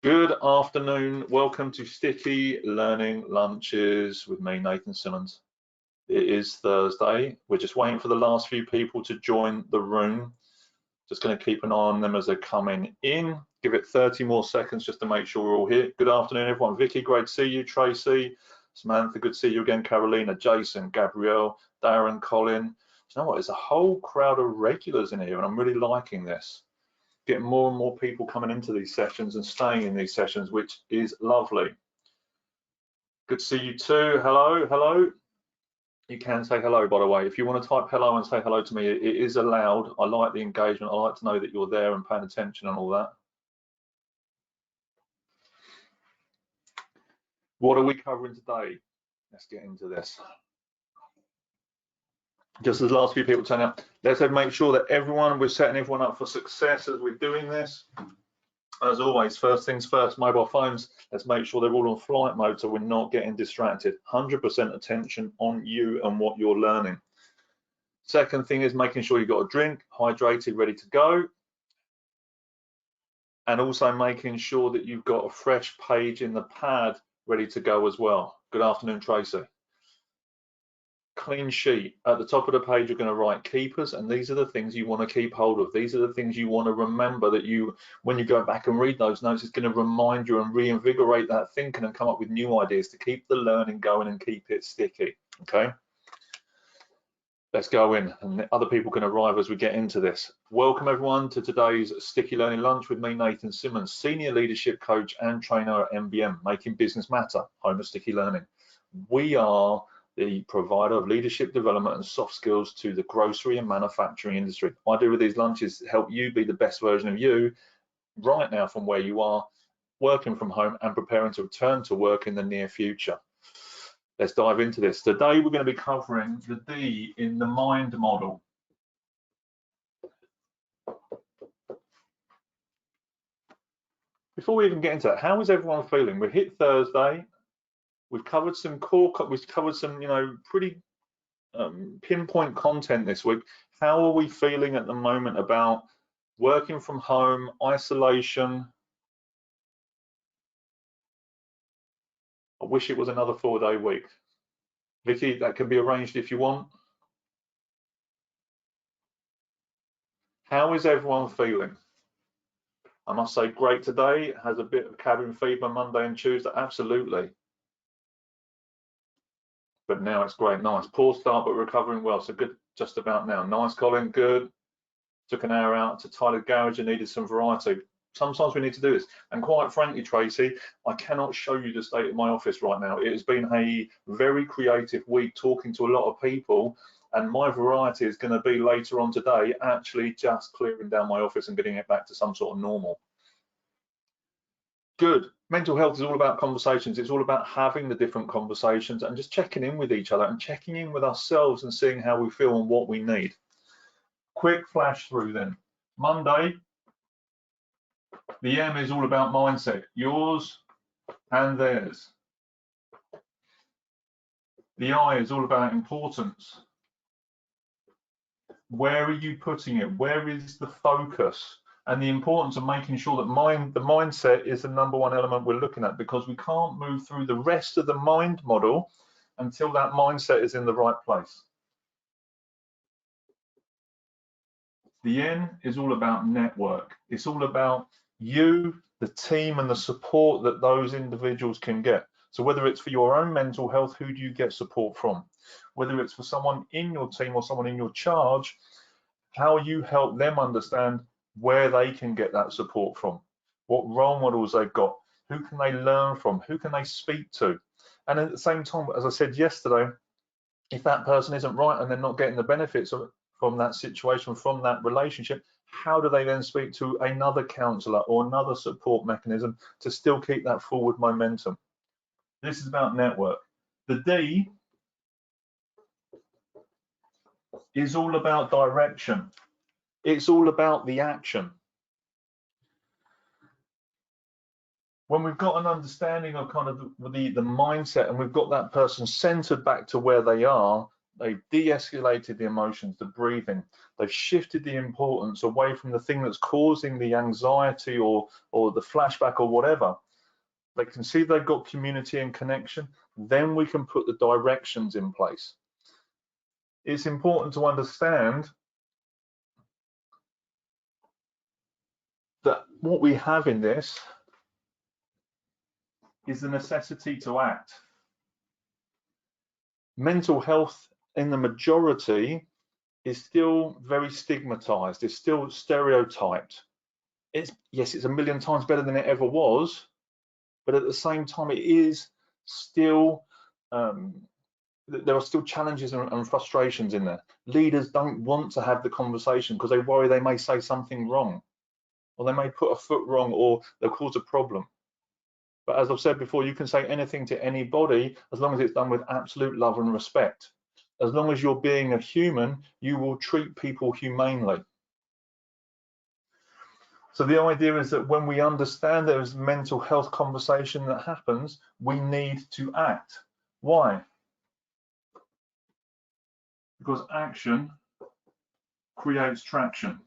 Good afternoon. Welcome to Sticky Learning Lunches with me, Nathan Simmons. It is Thursday. We're just waiting for the last few people to join the room. Just going to keep an eye on them as they're coming in. Give it 30 more seconds just to make sure we're all here. Good afternoon, everyone. Vicky, great to see you. Tracy, Samantha, good to see you again. Carolina, Jason, Gabrielle, Darren, Colin. You know what? There's a whole crowd of regulars in here, and I'm really liking this. Getting more and more people coming into these sessions and staying in these sessions, which is lovely. Good to see you too. Hello, hello. You can say hello, by the way. If you want to type hello and say hello to me, it is allowed. I like the engagement. I like to know that you're there and paying attention and all that. What are we covering today? Let's get into this. Just as the last few people turn up, let's make sure that we're setting everyone up for success as we're doing this. As always, first things first, mobile phones, let's make sure they're all on flight mode so we're not getting distracted. 100% attention on you and what you're learning. Second thing is making sure you've got a drink, hydrated, ready to go. And also making sure that you've got a fresh page in the pad ready to go as well. Good afternoon, Tracy. Clean sheet. At the top of the page, you're going to write keepers, and these are the things you want to keep hold of. These are the things you want to remember that when you go back and read those notes, it's going to remind you and reinvigorate that thinking and come up with new ideas to keep the learning going and keep it sticky. Okay. Let's go in, and other people can arrive as we get into this. Welcome everyone to today's Sticky Learning Lunch with me, Nathan Simmons, Senior Leadership Coach and Trainer at MBM, Making Business Matter, home of Sticky Learning. We are the provider of leadership development and soft skills to the grocery and manufacturing industry. What I do with these lunches is help you be the best version of you right now from where you are, working from home and preparing to return to work in the near future. Let's dive into this. Today we're going to be covering the D in the MIND model. Before we even get into that, how is everyone feeling? We've hit Thursday. We've covered some pretty pinpoint content this week. How are we feeling at the moment about working from home, isolation? I wish it was another 4-day week. Vicky, that can be arranged if you want. How is everyone feeling? I must say, great today. Has a bit of cabin fever Monday and Tuesday, absolutely. But now it's great, nice. Poor start, but recovering well, so good just about now. Nice, Colin, good. Took an hour out to tidy the garage and needed some variety. Sometimes we need to do this. And quite frankly, Tracy, I cannot show you the state of my office right now. It has been a very creative week talking to a lot of people, and my variety is going to be later on today actually just clearing down my office and getting it back to some sort of normal. Good. Mental health is all about conversations. It's all about having the different conversations and just checking in with each other and checking in with ourselves and seeing how we feel and what we need. Quick flash through then. Monday, the M is all about mindset, yours and theirs. The I is all about importance. Where are you putting it? Where is the focus? And the importance of making sure that the mindset is the #1 element we're looking at, because we can't move through the rest of the mind model until that mindset is in the right place. The N is all about network. It's all about you, the team, and the support that those individuals can get. So whether it's for your own mental health, who do you get support from? Whether it's for someone in your team or someone in your charge, how you help them understand where they can get that support from, what role models they've got, who can they learn from, who can they speak to. And at the same time, as I said yesterday, if that person isn't right and they're not getting the benefits from that situation, from that relationship, how do they then speak to another counsellor or another support mechanism to still keep that forward momentum? This is about network. The D is all about direction. It's all about the action. When we've got an understanding of kind of the mindset and we've got that person centered back to where they are, They've de-escalated the emotions, the breathing. They've shifted the importance away from the thing that's causing the anxiety or the flashback or whatever. They can see they've got community and connection. Then we can put the directions in place. It's important to understand that what we have in this is the necessity to act. Mental health in the majority is still very stigmatized, it's still stereotyped. Yes, it's a million times better than it ever was, but at the same time, it is still, there are still challenges and frustrations in there. Leaders don't want to have the conversation because they worry they may say something wrong, or they may put a foot wrong, or they'll cause a problem. But as I've said before, you can say anything to anybody as long as it's done with absolute love and respect. As long as you're being a human, you will treat people humanely. So the idea is that when we understand there's mental health conversation that happens, we need to act. Why? Because action creates traction.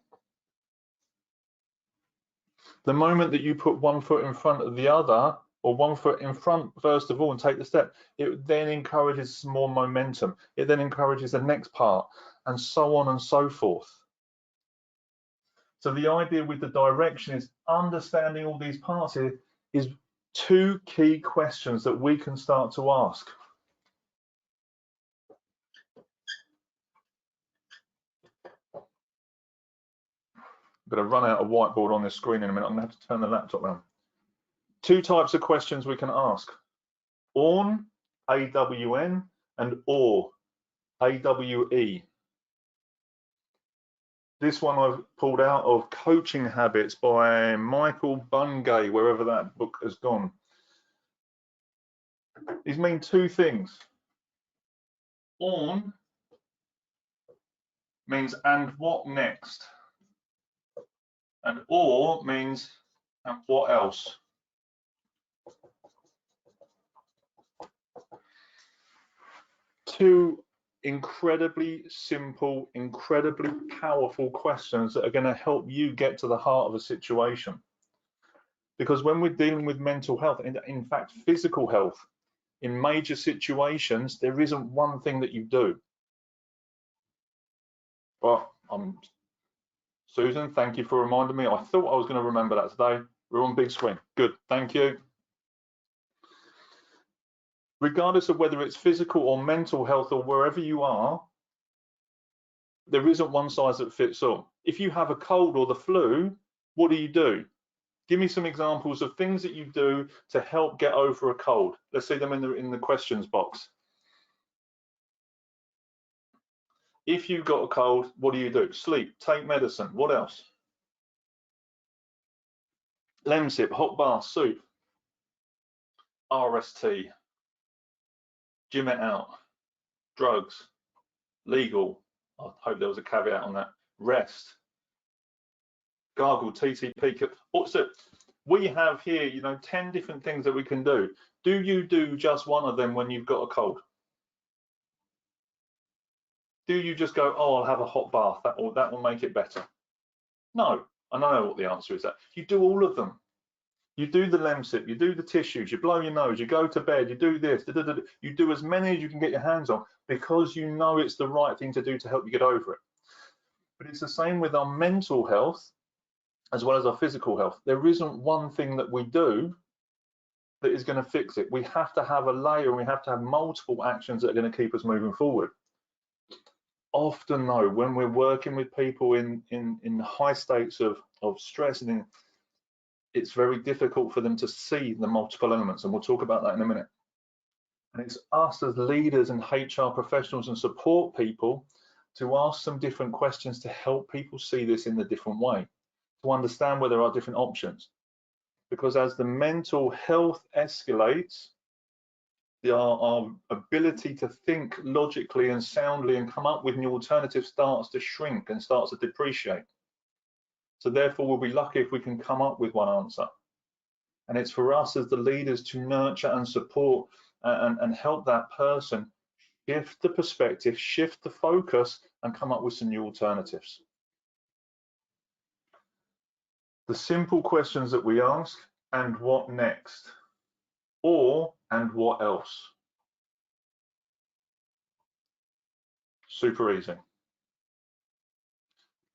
The moment that you put one foot in front of the other, or one foot in front first of all and take the step, it then encourages some more momentum. It then encourages the next part, and so on and so forth. So the idea with the direction is understanding all these parts here is two key questions that we can start to ask. I'm going to run out of whiteboard on this screen in a minute. I'm going to have to turn the laptop around. Two types of questions we can ask. AWN, A-W-N, and AWE, A-W-E. This one I've pulled out of Coaching Habits by Michael Bungay, wherever that book has gone. These mean two things. On means and what next? And or means and what else? Two incredibly simple, incredibly powerful questions that are going to help you get to the heart of a situation. Because when we're dealing with mental health, and in fact physical health, in major situations, there isn't one thing that you do. But Susan, thank you for reminding me. I thought I was going to remember that today. We're on big screen. Good, thank you. Regardless of whether it's physical or mental health or wherever you are, there isn't one size that fits all. If you have a cold or the flu, what do? Give me some examples of things that you do to help get over a cold. Let's see them in the questions box. If you've got a cold, what do? Sleep, take medicine. What else? Lemsip, hot bath, soup, RST, gym it out, drugs, legal. I hope there was a caveat on that. Rest, gargle, TTP. So we have here, 10 different things that we can do. Do you do just one of them when you've got a cold? Do you just go, oh, I'll have a hot bath, that will make it better? No, I know what the answer is. That you do all of them. You do the Lemsip, you do the tissues, you blow your nose, you go to bed, you do this, you do as many as you can get your hands on because you know it's the right thing to do to help you get over it. But it's the same with our mental health as well as our physical health. There isn't one thing that we do that is going to fix it. We have to have a layer, and we have to have multiple actions that are going to keep us moving forward. Often though, when we're working with people in high states of stress, and it's very difficult for them to see the multiple elements, and we'll talk about that in a minute. And it's us as leaders and HR professionals and support people to ask some different questions to help people see this in a different way, to understand where there are different options. Because as the mental health escalates, our ability to think logically and soundly and come up with new alternatives starts to shrink and starts to depreciate. So therefore, we'll be lucky if we can come up with one answer. And it's for us as the leaders to nurture and support and help that person Shift the perspective, shift the focus, and come up with some new alternatives. The simple questions that we ask, and what next? Or, and what else? Super easy.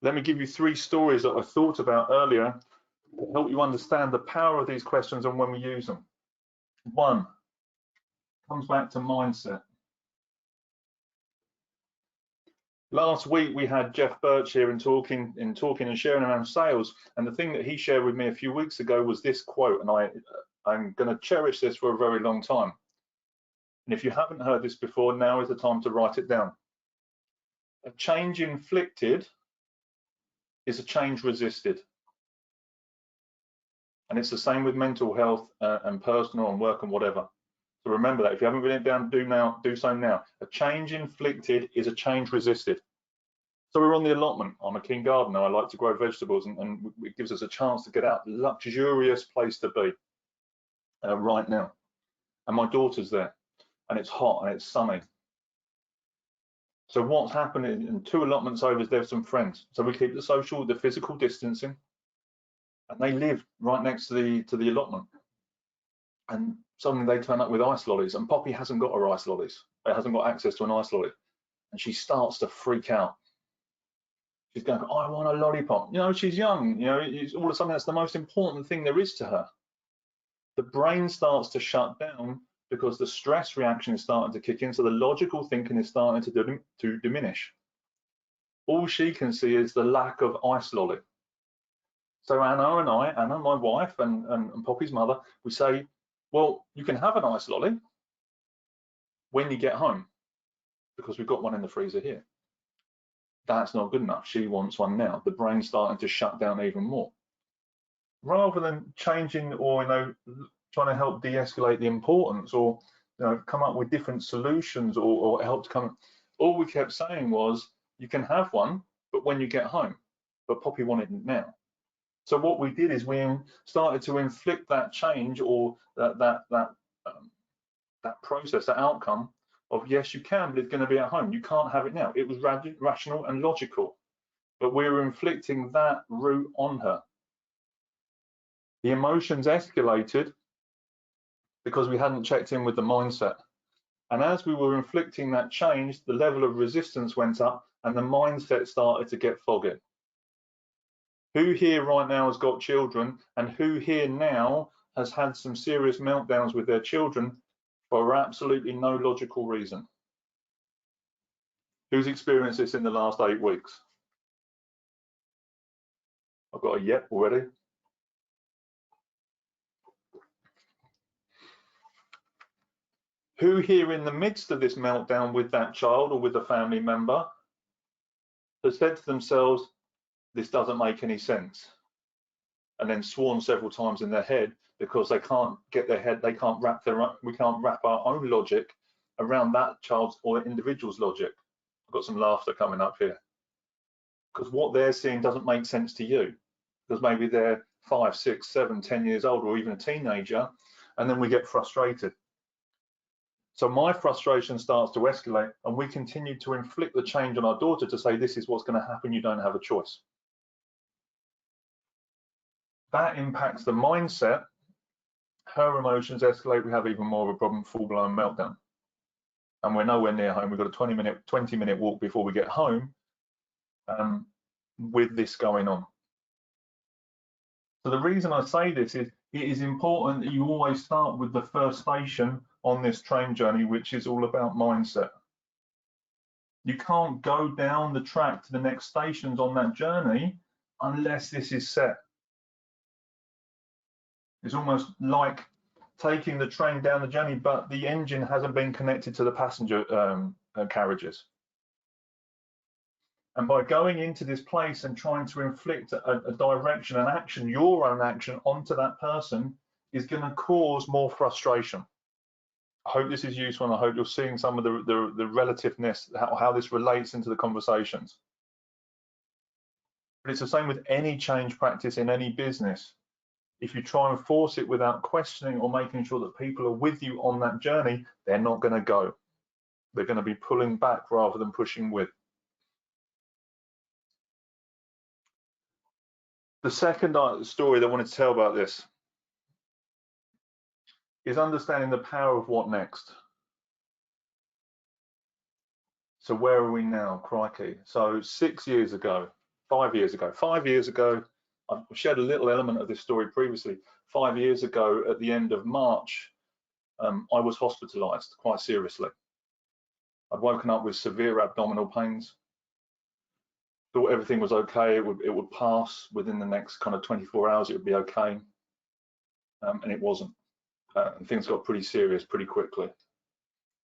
Let me give you 3 stories that I thought about earlier to help you understand the power of these questions and when we use them. 1 comes back to mindset. Last week we had Geoff Burch here in talking and sharing around sales, and the thing that he shared with me a few weeks ago was this quote, and I'm going to cherish this for a very long time. And if you haven't heard this before, now is the time to write it down. A change inflicted is a change resisted. And it's the same with mental health and personal and work and whatever. So remember that. If you haven't written it down, do so now. A change inflicted is a change resisted. So we're on the allotment. I'm a keen gardener. I like to grow vegetables, and it gives us a chance to get out. Luxurious place to be right now. And my daughter's there, and it's hot and it's sunny. So what's happening in 2 allotments over is there's some friends. So we keep the physical distancing, and they live right next to the allotment. And suddenly they turn up with ice lollies, and Poppy hasn't got her ice lollies. It hasn't got access to an ice lolly, and she starts to freak out. She's going, I want a lollipop. You know, she's young. You know, it's all of a sudden that's the most important thing there is to her. The brain starts to shut down because the stress reaction is starting to kick in, so the logical thinking is starting to diminish. All she can see is the lack of ice lolly. So Anna, my wife, and Poppy's mother, we say, well, you can have an ice lolly when you get home, because we've got one in the freezer here. That's not good enough. She wants one now. The brain's starting to shut down even more. Rather than changing or trying to help de-escalate the importance, or come up with different solutions, or help to come, all we kept saying was, you can have one, but when you get home. But Poppy wanted it now. So what we did is we started to inflict that change, or that process, that outcome of, yes, you can, but it's going to be at home. You can't have it now. It was rational and logical, but we were inflicting that root on her. The emotions escalated because we hadn't checked in with the mindset. And as we were inflicting that change, the level of resistance went up and the mindset started to get foggy. Who here right now has got children, and who here now has had some serious meltdowns with their children for absolutely no logical reason? Who's experienced this in the last 8 weeks? I've got a yep already. Who here in the midst of this meltdown with that child or with a family member has said to themselves, this doesn't make any sense, and then sworn several times in their head because they can't get their head, we can't wrap our own logic around that child's or individual's logic. I've got some laughter coming up here, because what they're seeing doesn't make sense to you, because maybe they're 5, 6, 7, 10 years old, or even a teenager, and then we get frustrated. So my frustration starts to escalate, and we continue to inflict the change on our daughter to say, this is what's going to happen, you don't have a choice. That impacts the mindset. Her emotions escalate, we have even more of a problem, full-blown meltdown. And we're nowhere near home. We've got a 20-minute walk before we get home with this going on. So the reason I say this is, it is important that you always start with the first station on this train journey, which is all about mindset. You can't go down the track to the next stations on that journey unless this is set. It's almost like taking the train down the journey, but the engine hasn't been connected to the passenger carriages. And by going into this place and trying to inflict a direction, an action, your own action onto that person, is going to cause more frustration. I hope this is useful, and I hope you're seeing some of the relativeness, how this relates into the conversations. But it's the same with any change practice in any business. If you try and force it without questioning or making sure that people are with you on that journey, they're not going to go. They're going to be pulling back rather than pushing with. The second story that I wanted to tell about this is understanding the power of what next. So where are we now? Crikey. So 6 years ago, 5 years ago, I've shared a little element of this story previously. 5 years ago, at the end of March, I was hospitalized quite seriously. I'd woken up with severe abdominal pains. Thought everything was okay. It would pass within the next kind of 24 hours. It would be okay, and it wasn't. And things got pretty serious pretty quickly.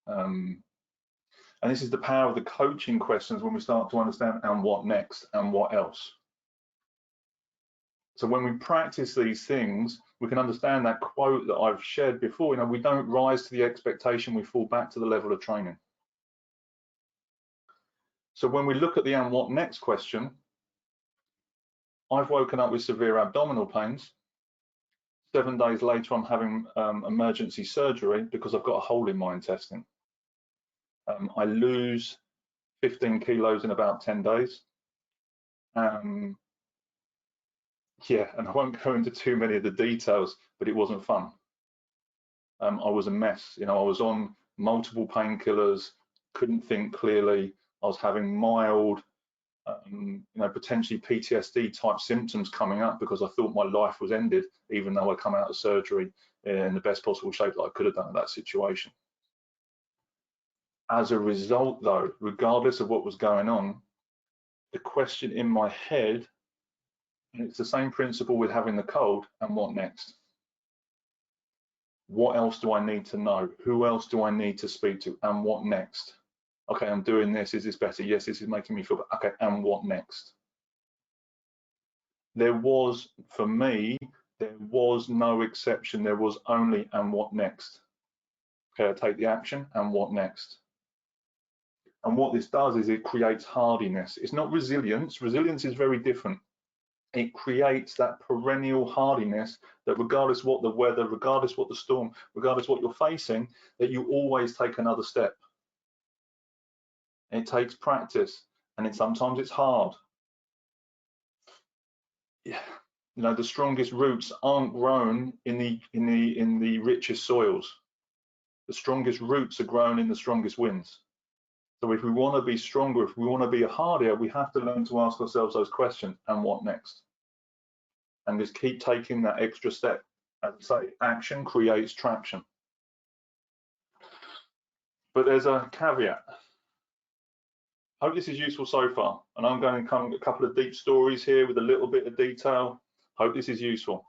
And this is the power of the coaching questions when we start to understand and what next and what else. So when we practice these things, we can understand that quote that I've shared before. You know, we don't rise to the expectation, we fall back to the level of training. So when we look at the and what next question, I've woken up with severe abdominal pains. 7 days later, I'm having emergency surgery because I've got a hole in my intestine. I lose 15 kilos in about 10 days. Yeah, and I won't go into too many of the details, but it wasn't fun. I was a mess. You know, I was on multiple painkillers, couldn't think clearly. I was having mild, you know, potentially PTSD type symptoms coming up because I thought my life was ended, even though I come out of surgery in the best possible shape that I could have done in that situation. As a result, though, regardless of what was going on, the question in my head, and it's the same principle with having the cold, and what next? What else do I need to know? Who else do I need to speak to? And what next? Okay, I'm doing this. Is this better? Yes, this is making me feel better. Okay, and what next? There was, for me, there was no exception. There was only and what next? Okay, I take the action and what next? And what this does is it creates hardiness. It's not resilience. Resilience is very different. It creates that perennial hardiness that regardless what the weather, regardless what the storm, regardless what you're facing, that you always take another step. It takes practice, and sometimes it's hard. Yeah, you know, the strongest roots aren't grown in the richest soils. The strongest roots are grown in the strongest winds. So if we want to be stronger, if we want to be hardier, we have to learn to ask ourselves those questions, and what next? And just keep taking that extra step. As I say, action creates traction. But there's a caveat. I hope this is useful so far. And I'm going to come with a couple of deep stories here with a little bit of detail. Hope this is useful.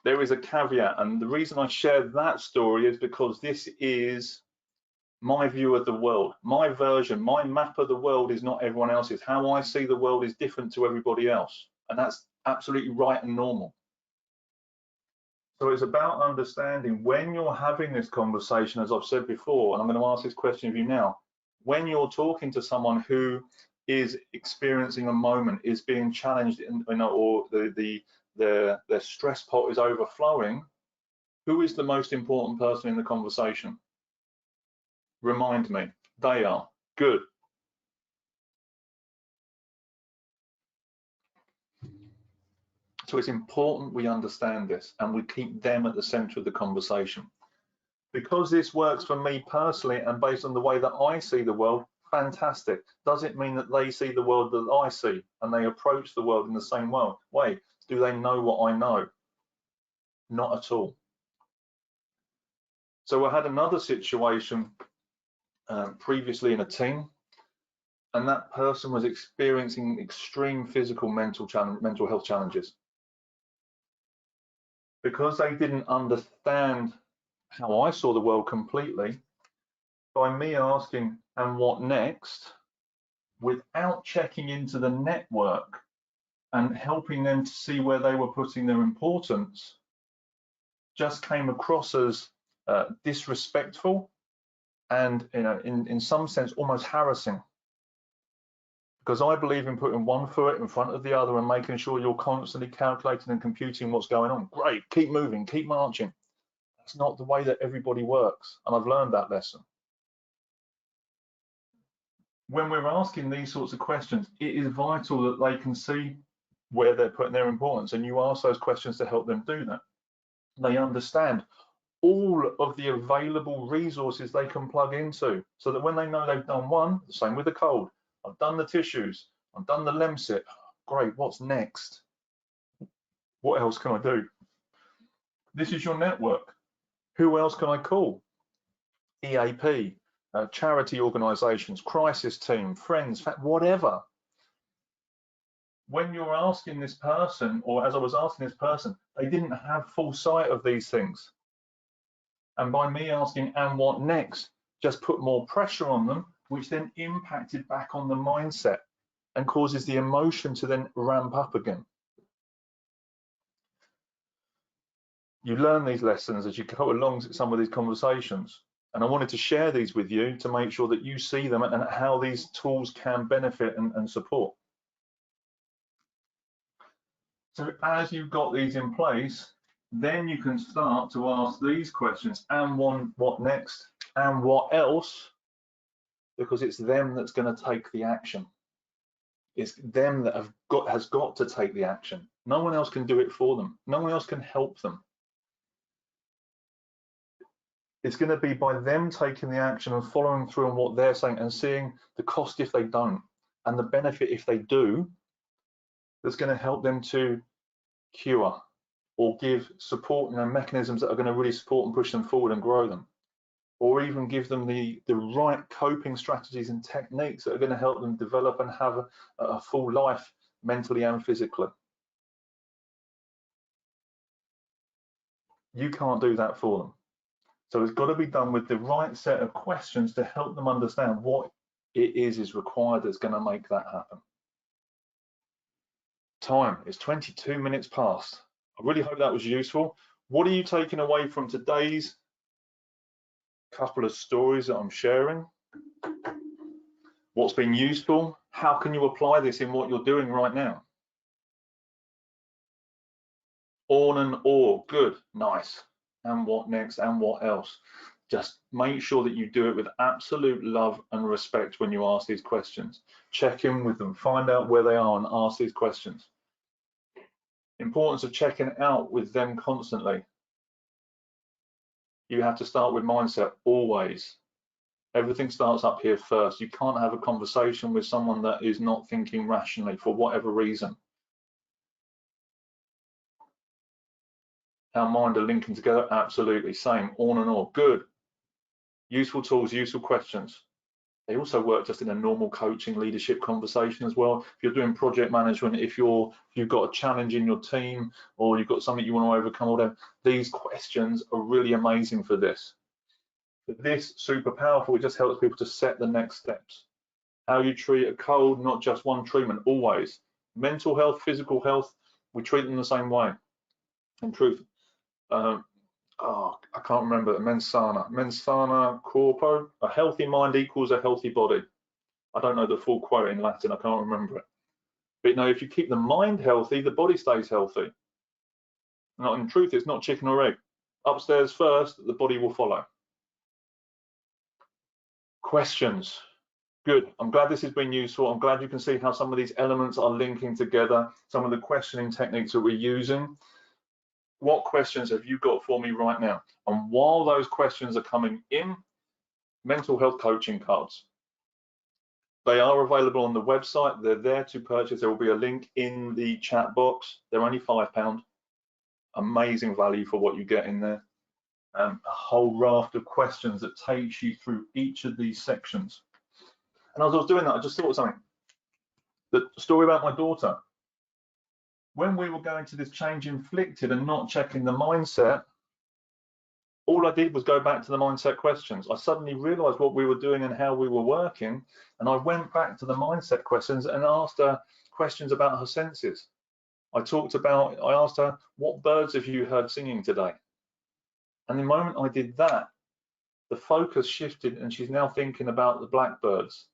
There is a caveat, and the reason I share that story is because this is my view of the world. My version, my map of the world is not everyone else's. How I see the world is different to everybody else. And that's absolutely right and normal. So it's about understanding when you're having this conversation, as I've said before, and I'm going to ask this question of you now, when you're talking to someone who is experiencing a moment, is being challenged, you know, or their stress pot is overflowing, who is the most important person in the conversation? Remind me. They are. Good. So it's important we understand this and we keep them at the center of the conversation. Because this works for me personally and based on the way that I see the world, fantastic. Does it mean that they see the world that I see and they approach the world in the same way? Do they know what I know? Not at all. So I had another situation previously in a team, and that person was experiencing extreme physical mental health challenges. Because they didn't understand how I saw the world completely, by me asking, and what next, without checking into the network and helping them to see where they were putting their importance, just came across as disrespectful and, you know, in some sense almost harassing. Because I believe in putting one foot in front of the other and making sure you're constantly calculating and computing what's going on. Great, keep moving, keep marching. That's not the way that everybody works, and I've learned that lesson. When we're asking these sorts of questions, it is vital that they can see where they're putting their importance, and you ask those questions to help them do that. They understand all of the available resources they can plug into, so that when they know they've done one, the same with the cold, I've done the tissues, I've done the Lemsip, great, what's next? What else can I do? This is your network. Who else can I call? EAP, charity organisations, crisis team, friends, whatever. When you're asking this person, or as I was asking this person, they didn't have full sight of these things. And by me asking, and what next, just put more pressure on them, which then impacted back on the mindset and causes the emotion to then ramp up again. You learn these lessons as you go along some of these conversations. And I wanted to share these with you to make sure that you see them and how these tools can benefit and support. So as you've got these in place, then you can start to ask these questions, and what next, and what else, because it's them that's going to take the action. It's them that has got to take the action. No one else can do it for them. No one else can help them. It's going to be by them taking the action and following through on what they're saying and seeing the cost if they don't and the benefit if they do, that's going to help them to cure or give support, mechanisms that are going to really support and push them forward and grow them, or even give them the right coping strategies and techniques that are going to help them develop and have a full life mentally and physically. You can't do that for them. So it's got to be done with the right set of questions to help them understand what it is required that's going to make that happen. Time is 22 minutes past. I really hope that was useful. What are you taking away from today's couple of stories that I'm sharing? What's been useful? How can you apply this in what you're doing right now? On and or, good, nice. And what next, and what else? Just make sure that you do it with absolute love and respect when you ask these questions. Check in with them, find out where they are and ask these questions. Importance of checking out with them constantly. You have to start with mindset always. Everything starts up here first. You can't have a conversation with someone that is not thinking rationally for whatever reason. Our mind are linking together, absolutely, same, on and on, good. Useful tools, useful questions. They also work just in a normal coaching leadership conversation as well. If you're doing project management, if you've got a challenge in your team, or you've got something you want to overcome, or whatever, these questions are really amazing for this. But this super powerful, it just helps people to set the next steps. How you treat a cold, not just one treatment, always. Mental health, physical health, we treat them the same way. In truth, I can't remember, mensana corpo, a healthy mind equals a healthy body. I don't know the full quote in Latin, I can't remember it. But if you keep the mind healthy, the body stays healthy. Not in truth, it's not chicken or egg. Upstairs first, the body will follow. Questions. Good. I'm glad this has been useful. I'm glad you can see how some of these elements are linking together, some of the questioning techniques that we're using. What questions have you got for me right now? And while those questions are coming in, mental health coaching cards. They are available on the website. They're there to purchase. There will be a link in the chat box. They're only £5. Amazing value for what you get in there. A whole raft of questions that takes you through each of these sections. And as I was doing that, I just thought of something. The story about my daughter. When we were going to this change inflicted and not checking the mindset, all I did was go back to the mindset questions. I suddenly realized what we were doing and how we were working, and I went back to the mindset questions and asked her questions about her senses. I asked her, what birds have you heard singing today? And the moment I did that, the focus shifted, and she's now thinking about the blackbirds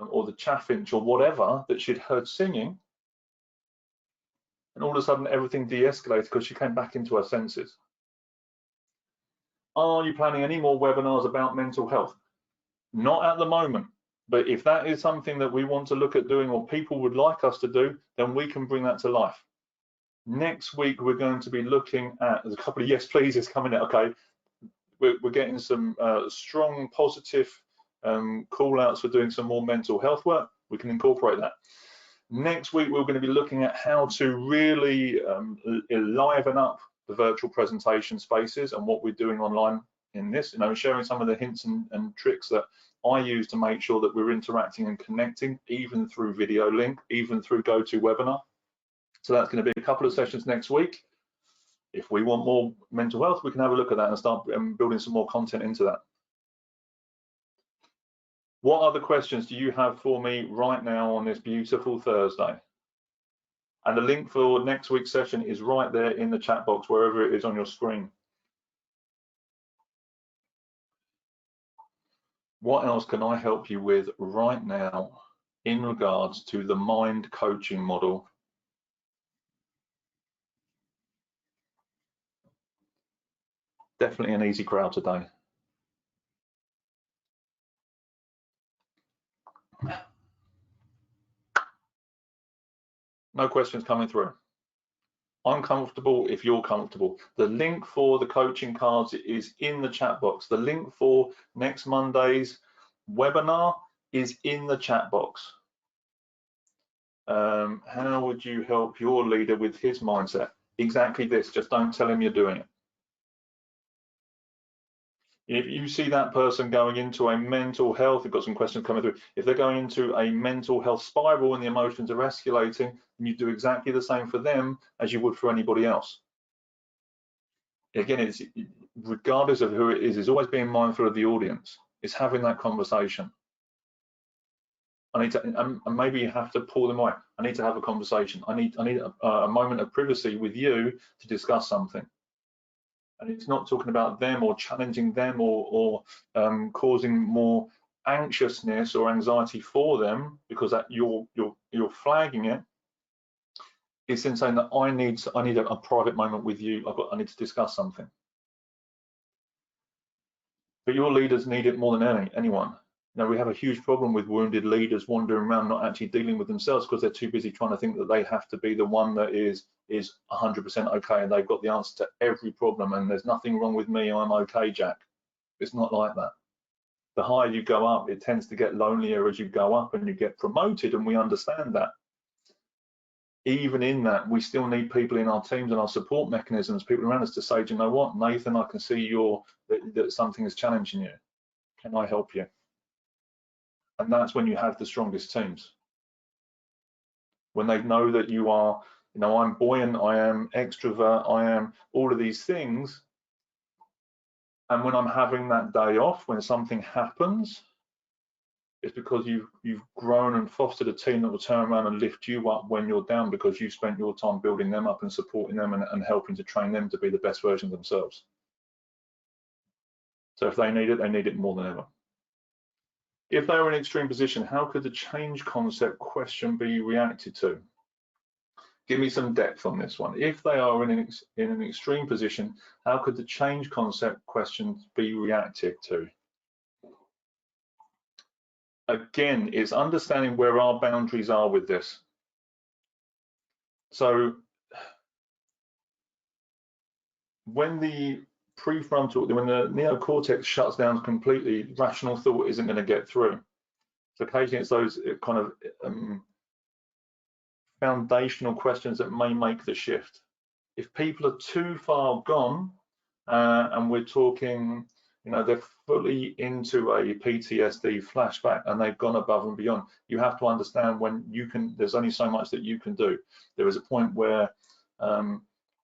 or the chaffinch or whatever that she'd heard singing. And all of a sudden, everything de-escalated because she came back into her senses. Are you planning any more webinars about mental health? Not at the moment, but if that is something that we want to look at doing or people would like us to do, then we can bring that to life. Next week, we're going to be looking at, there's a couple of yes pleases coming out, okay. We're getting some strong positive call outs for doing some more mental health work. We can incorporate that. Next week, we're going to be looking at how to really liven up the virtual presentation spaces and what we're doing online in this, sharing some of the hints and tricks that I use to make sure that we're interacting and connecting, even through video link, even through GoToWebinar. So that's going to be a couple of sessions next week. If we want more mental health, we can have a look at that and start building some more content into that. What other questions do you have for me right now on this beautiful Thursday? And the link for next week's session is right there in the chat box, wherever it is on your screen. What else can I help you with right now in regards to the M.I.N.D coaching model? Definitely an easy crowd today. No questions coming through. I'm comfortable if you're comfortable. The link for the coaching cards is in the chat box. The link for next Monday's webinar is in the chat box. How would you help your leader with his mindset? Exactly this, just don't tell him you're doing it. If you see that person going into a mental health, you've got some questions coming through. If they're going into a mental health spiral and the emotions are escalating, then you do exactly the same for them as you would for anybody else. Again, it's regardless of who it is always being mindful of the audience. It's having that conversation. I need to, and maybe you have to pull them away. I need to have a conversation. I need a moment of privacy with you to discuss something. And it's not talking about them or challenging them or causing more anxiousness or anxiety for them because that you're flagging it. It's then saying that I need a private moment with you. I need to discuss something. But your leaders need it more than anyone. Now, we have a huge problem with wounded leaders wandering around not actually dealing with themselves because they're too busy trying to think that they have to be the one that is 100% okay and they've got the answer to every problem and there's nothing wrong with me, I'm okay, Jack. It's not like that. The higher you go up, it tends to get lonelier as you go up and you get promoted, and we understand that. Even in that, we still need people in our teams and our support mechanisms, people around us to say, do you know what, Nathan, I can see that something is challenging you. Can I help you? And that's when you have the strongest teams. When they know that you are, I'm buoyant, I am extrovert, I am all of these things. And when I'm having that day off, when something happens, it's because you've grown and fostered a team that will turn around and lift you up when you're down because you spent your time building them up and supporting them and helping to train them to be the best version of themselves. So if they need it more than ever. If they were in an extreme position, how could the change concept question be reacted to? Give me some depth on this one. If they are in an extreme position, how could the change concept question be reacted to? Again, it's understanding where our boundaries are with this. So when the prefrontal, when the neocortex shuts down completely, rational thought isn't going to get through. So occasionally it's those kind of foundational questions that may make the shift. If people are too far gone and we're talking, they're fully into a PTSD flashback and they've gone above and beyond, you have to understand there's only so much that you can do. There is a point where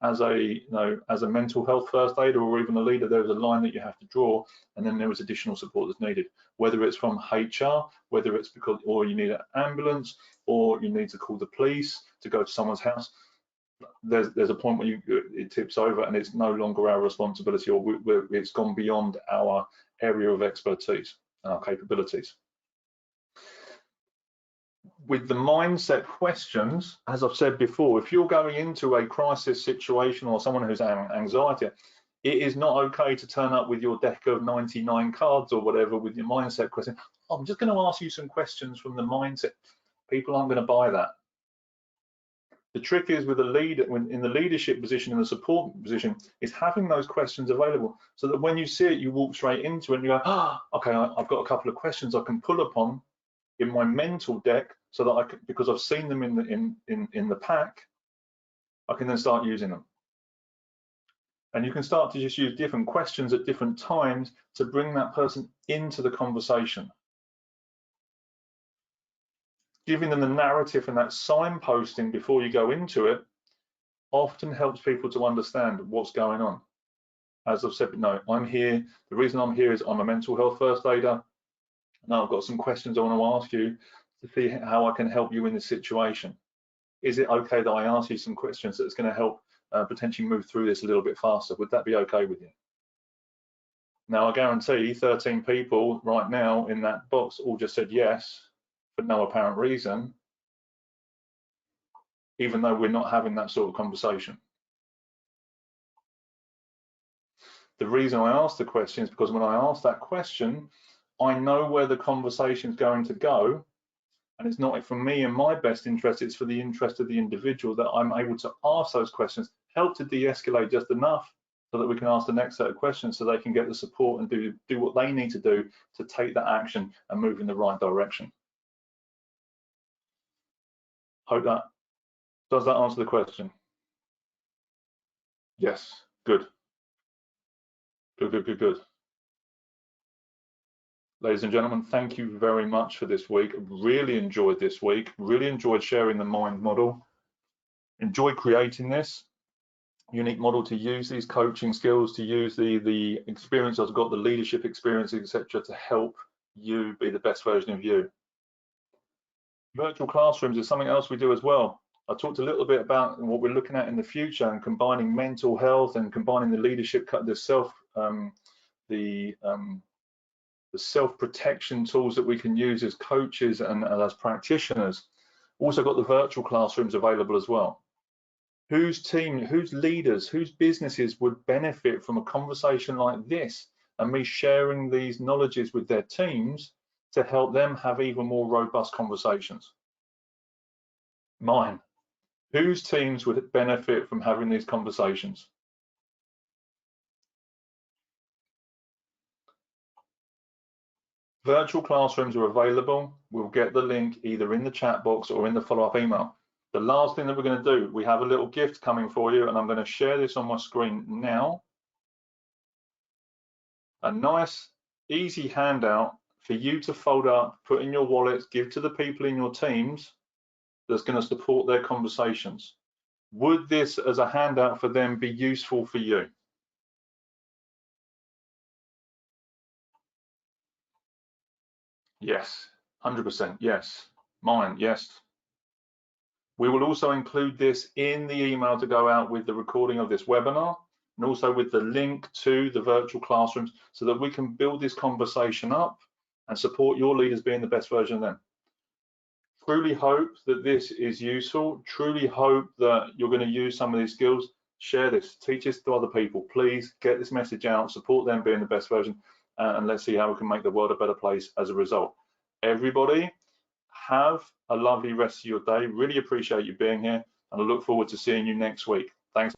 as a mental health first aider or even a leader, there is a line that you have to draw, and then there is additional support that's needed, whether it's from HR, whether it's or you need an ambulance, or you need to call the police to go to someone's house. There's a point where it tips over and it's no longer our responsibility, or it's gone beyond our area of expertise and our capabilities. With the mindset questions, as I've said before, if you're going into a crisis situation or someone who's having anxiety, It is not okay to turn up with your deck of 99 cards or whatever with your mindset question. Oh, I'm just going to ask you some questions from the mindset. People aren't going to buy that. The trick is with a leader, when in the leadership position, in the support position, is having those questions available so that when you see it, you walk straight into it and you go, okay, I've got a couple of questions I can pull upon in my mental deck so that I can, because I've seen them in the pack, I can then start using them. And you can start to just use different questions at different times to bring that person into the conversation. Giving them the narrative and that signposting before you go into it often helps people to understand what's going on. As I've said, no, I'm here. The reason I'm here is I'm a mental health first aider. Now I've got some questions I want to ask you to see how I can help you in this situation. Is it okay that I ask you some questions that's going to help potentially move through this a little bit faster? Would that be okay with you? Now, I guarantee 13 people right now in that box all just said yes for no apparent reason, even though we're not having that sort of conversation. The reason I ask the question is because when I ask that question, I know where the conversation is going to go, and it's not for me and my best interest, it's for the interest of the individual that I'm able to ask those questions, help to de-escalate just enough so that we can ask the next set of questions so they can get the support and do what they need to do to take that action and move in the right direction. Hope that, does that answer the question? Yes, good. Good. Ladies and gentlemen, thank you very much for this week. Really enjoyed this week, really enjoyed sharing the mind model, enjoyed creating this unique model to use these coaching skills, to use the experience I've got, the leadership experience, etc., to help you be the best version of you. Virtual classrooms is something else we do as well. I talked a little bit about what we're looking at in the future and combining mental health and combining the leadership, the self-protection tools that we can use as coaches and as practitioners. Also got the virtual classrooms available as well. Whose team, whose leaders, whose businesses would benefit from a conversation like this and me sharing these knowledges with their teams to help them have even more robust conversations? Mine. Whose teams would benefit from having these conversations? Virtual classrooms are available. We'll get the link either in the chat box or in the follow-up email. The last thing that we're going to do, we have a little gift coming for you, and I'm going to share this on my screen now. A nice, easy handout for you to fold up, put in your wallets, give to the people in your teams that's going to support their conversations. Would this as a handout for them be useful for you? Yes, 100%, yes. Mine, yes. We will also include this in the email to go out with the recording of this webinar and also with the link to the virtual classrooms so that we can build this conversation up and support your leaders being the best version of them. Truly hope that this is useful. Truly hope that you're going to use some of these skills. Share this, teach this to other people. Please get this message out, support them being the best version, and let's see how we can make the world a better place as a result. Everybody, have a lovely rest of your day. Really appreciate you being here, and I look forward to seeing you next week. Thanks.